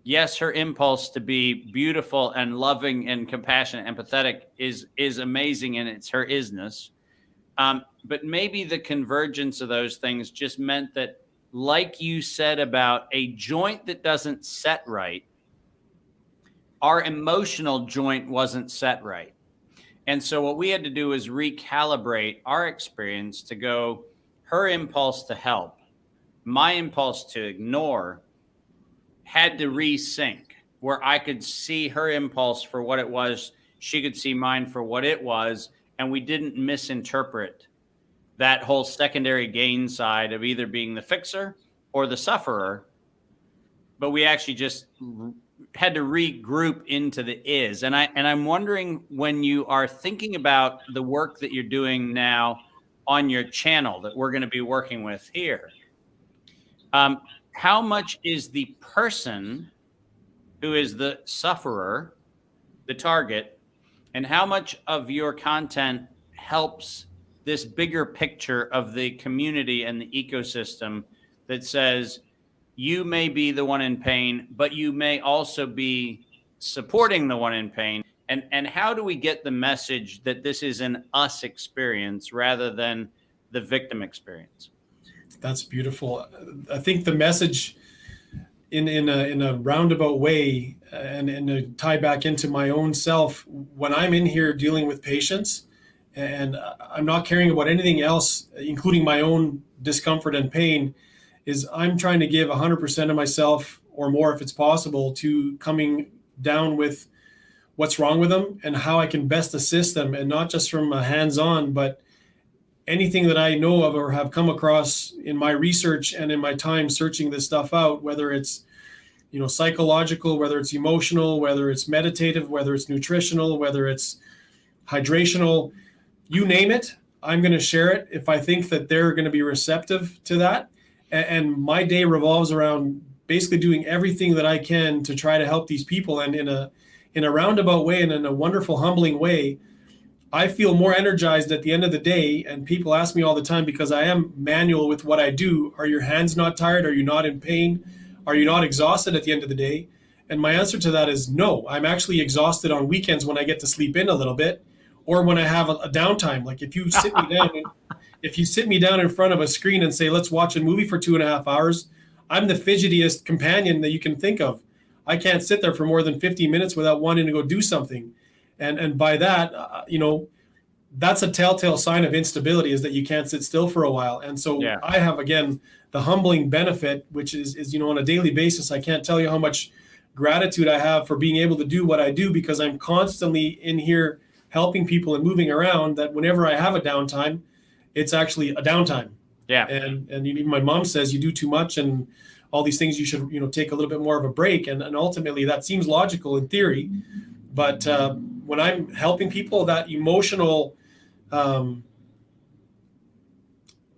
Yes, her impulse to be beautiful and loving and compassionate, empathetic is amazing, and it's her isness. But maybe the convergence of those things just meant that, like you said about a joint that doesn't set right, our emotional joint wasn't set right. And so what we had to do is recalibrate our experience to go, her impulse to help, my impulse to ignore, had to resync, where I could see her impulse for what it was, she could see mine for what it was, and we didn't misinterpret that whole secondary gain side of either being the fixer or the sufferer, but we actually just had to regroup into the is. And I'm wondering, when you are thinking about the work that you're doing now on your channel that we're going to be working with here, how much is the person who is the sufferer, the target, and how much of your content helps this bigger picture of the community and the ecosystem that says you may be the one in pain, but you may also be supporting the one in pain? And how do we get the message that this is an us experience rather than the victim experience? That's beautiful. I think the message in a roundabout way, and to tie back into my own self, when I'm in here dealing with patients and I'm not caring about anything else, including my own discomfort and pain, is I'm trying to give 100% of myself or more, if it's possible, to coming down with what's wrong with them and how I can best assist them, and not just from a hands-on, but anything that I know of or have come across in my research and in my time searching this stuff out, whether it's, psychological, whether it's emotional, whether it's meditative, whether it's nutritional, whether it's hydrational, you name it, I'm going to share it if I think that they're going to be receptive to that. And my day revolves around basically doing everything that I can to try to help these people. And in a roundabout way and in a wonderful, humbling way, I feel more energized at the end of the day. And people ask me all the time, because I am manual with what I do, are your hands not tired? Are you not in pain? Are you not exhausted at the end of the day? And my answer to that is no. I'm actually exhausted on weekends when I get to sleep in a little bit, or when I have a downtime. Like if you sit me down in front of a screen and say, let's watch a movie for 2.5 hours, I'm the fidgetiest companion that you can think of. I can't sit there for more than 15 minutes without wanting to go do something. And by that, that's a telltale sign of instability, is that you can't sit still for a while. And so yeah. I have, again, the humbling benefit, which is on a daily basis, I can't tell you how much gratitude I have for being able to do what I do, because I'm constantly in here helping people and moving around, that whenever I have a downtime, it's actually a downtime. Yeah. And even my mom says you do too much and all these things, you should, take a little bit more of a break. And ultimately that seems logical in theory. But when I'm helping people, that emotional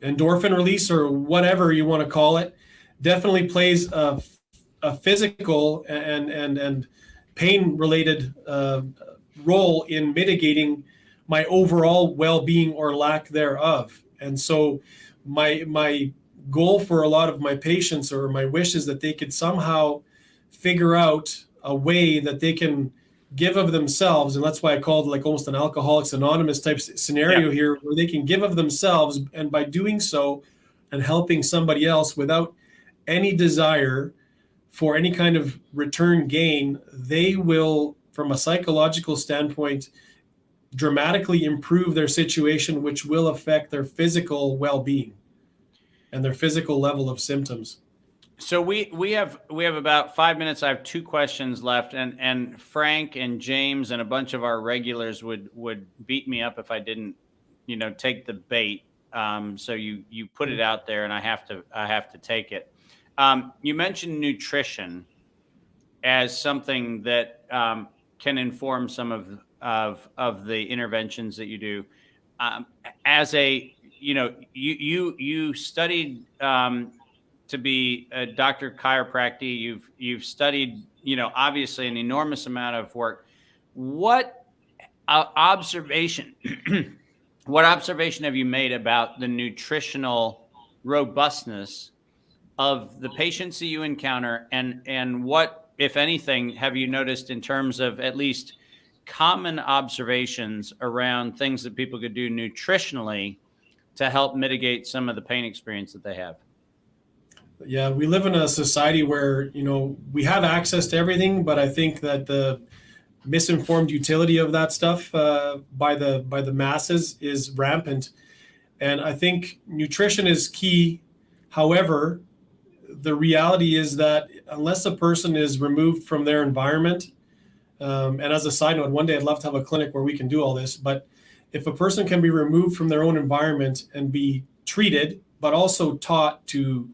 endorphin release, or whatever you want to call it, definitely plays a physical and pain related role in mitigating my overall well-being or lack thereof. And so my goal for a lot of my patients, or my wish, is that they could somehow figure out a way that they can give of themselves. And that's why I called it like almost an Alcoholics Anonymous type scenario here, where they can give of themselves. And by doing so and helping somebody else without any desire for any kind of return gain, they will, from a psychological standpoint, dramatically improve their situation, which will affect their physical well-being and their physical level of symptoms. So we have about 5 minutes. I have 2 questions left, and Frank and James and a bunch of our regulars would beat me up if I didn't, take the bait. So you put it out there, and I have to take it. You mentioned nutrition as something that can inform some of the interventions that you do. As a, you studied to be a doctor of chiropractic. You've studied, obviously an enormous amount of work. What observation have you made about the nutritional robustness of the patients that you encounter, and what, if anything, have you noticed in terms of at least common observations around things that people could do nutritionally to help mitigate some of the pain experience that they have? Yeah, we live in a society where, we have access to everything, but I think that the misinformed utility of that stuff by the masses is rampant. And I think nutrition is key. However, the reality is that unless a person is removed from their environment, and as a side note, one day I'd love to have a clinic where we can do all this, but if a person can be removed from their own environment and be treated, but also taught to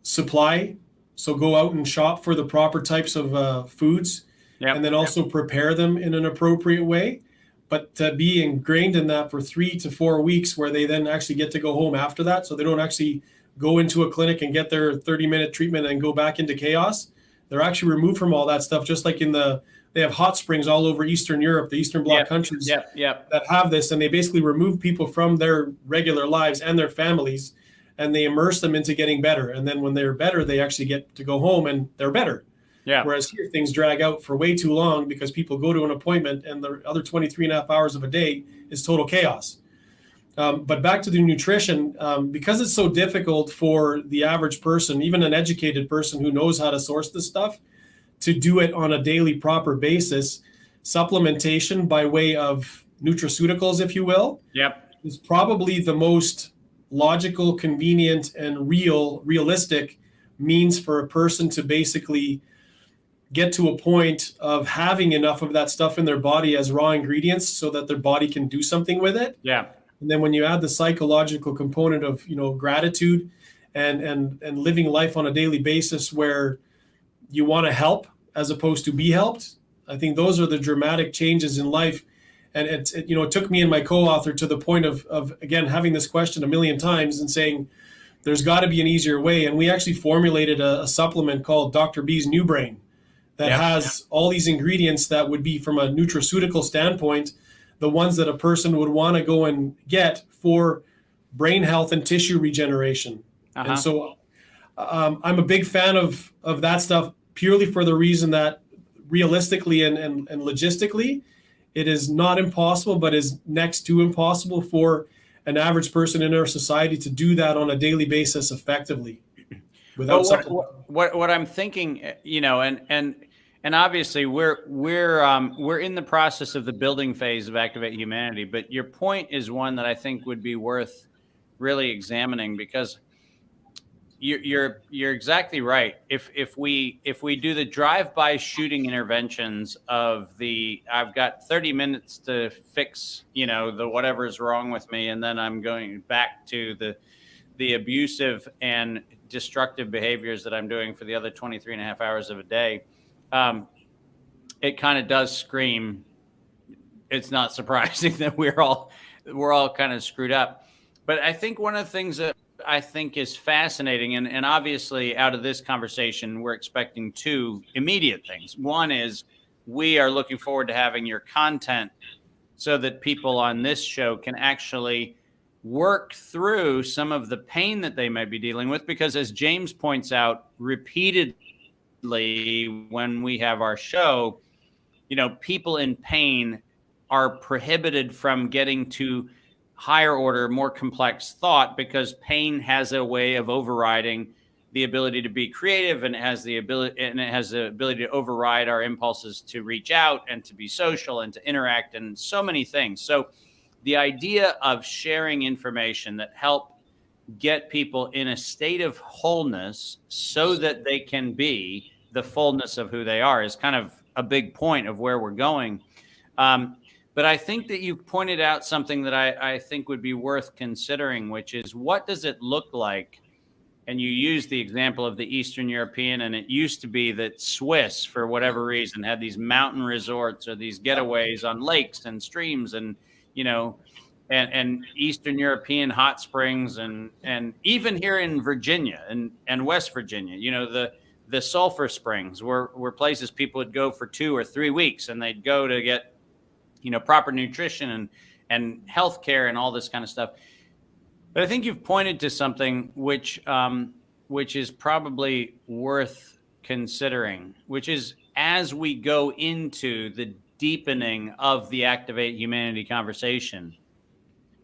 supply So go out and shop for the proper types of foods, and then also prepare them in an appropriate way. But to be ingrained in that for 3 to 4 weeks, where they then actually get to go home after that, so they don't actually go into a clinic and get their 30-minute treatment and go back into chaos. They're actually removed from all that stuff, just like they have hot springs all over Eastern Europe, the Eastern Bloc countries that have this, and they basically remove people from their regular lives and their families, and they immerse them into getting better. And then when they're better, they actually get to go home and they're better. Yeah. Whereas here, things drag out for way too long because people go to an appointment and the other 23 and a half hours of a day is total chaos. But back to the nutrition, because it's so difficult for the average person, even an educated person who knows how to source this stuff, to do it on a daily proper basis, supplementation by way of nutraceuticals, if you will, is probably the most logical, convenient, and realistic means for a person to basically get to a point of having enough of that stuff in their body as raw ingredients so that their body can do something with it. And then when you add the psychological component of, gratitude and living life on a daily basis where you want to help as opposed to be helped, I think those are the dramatic changes in life. And it took me and my co-author to the point of again, having this question a million times and saying, there's got to be an easier way. And we actually formulated a supplement called Dr. B's New Brain that has all these ingredients that would be, from a nutraceutical standpoint, the ones that a person would want to go and get for brain health and tissue regeneration. And so I'm a big fan of that stuff, purely for the reason that realistically and logistically, it is not impossible, but is next to impossible for an average person in our society to do that on a daily basis effectively. Without what I'm thinking, and obviously we're in the process of the building phase of Activate Humanity, but your point is one that I think would be worth really examining, because you're exactly right. If we do the drive-by shooting interventions of I've got 30 minutes to fix the whatever is wrong with me, and then I'm going back to the abusive and destructive behaviors that I'm doing for the other 23 and a half hours of a day, it kind of does scream. It's not surprising that we're all kind of screwed up. But I think one of the things that I think is fascinating, and obviously out of this conversation, we're expecting two immediate things. One is we are looking forward to having your content so that people on this show can actually work through some of the pain that they might be dealing with, because as James points out repeatedly when we have our show, people in pain are prohibited from getting to higher order, more complex thought, because pain has a way of overriding the ability to be creative, and it has the ability to override our impulses to reach out and to be social and to interact and so many things. So the idea of sharing information that help get people in a state of wholeness so that they can be the fullness of who they are is kind of a big point of where we're going. But I think that you pointed out something that I think would be worth considering, which is, what does it look like? And you used the example of the Eastern European, and it used to be that Swiss, for whatever reason, had these mountain resorts or these getaways on lakes and streams, and and Eastern European hot springs, and even here in Virginia and West Virginia, the sulfur springs were places people would go for 2 or 3 weeks, and they'd go to get proper nutrition and healthcare and all this kind of stuff. But I think you've pointed to something which is probably worth considering, which is, as we go into the deepening of the Activate Humanity conversation,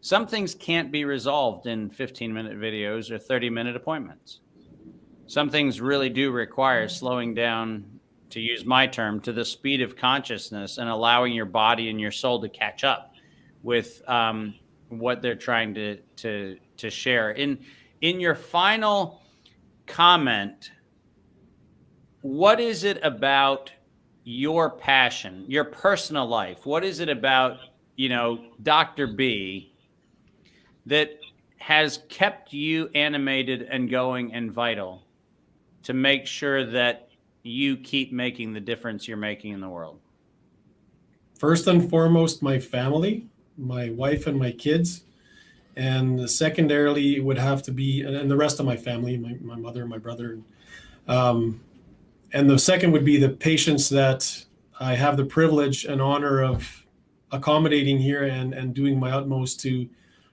some things can't be resolved in 15-minute videos or 30-minute appointments. Some things really do require slowing down, to use my term, to the speed of consciousness, and allowing your body and your soul to catch up with what they're trying to share. In your final comment, what is it about your passion, your personal life? What is it about, Dr. B, that has kept you animated and going and vital to make sure that you keep making the difference you're making in the world? First and foremost, my family, my wife and my kids. And secondarily, it would have to be, and the rest of my family, my mother, my brother. Um, and the second would be the patients that I have the privilege and honor of accommodating here and doing my utmost to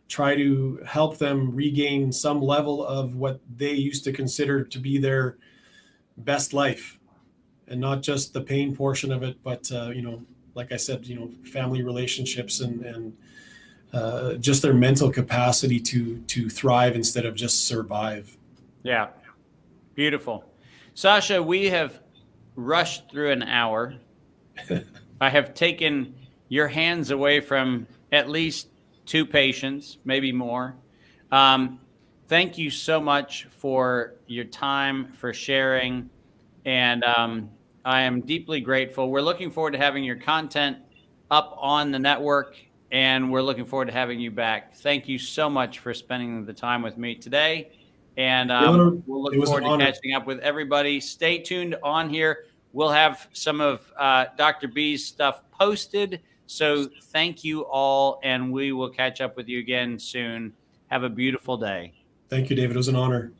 try to help them regain some level of what they used to consider to be their best life, and not just the pain portion of it, but like I said, family relationships and just their mental capacity to thrive instead of just survive. Yeah, beautiful. Sasha, we have rushed through an hour. I have taken your hands away from at least 2 patients, maybe more. Thank you so much for your time, for sharing. And I am deeply grateful. We're looking forward to having your content up on the network, and we're looking forward to having you back. Thank you so much for spending the time with me today. And we'll look forward to catching up with everybody. Stay tuned on here. We'll have some of Dr. B's stuff posted. So thank you all, and we will catch up with you again soon. Have a beautiful day. Thank you, David. It was an honor.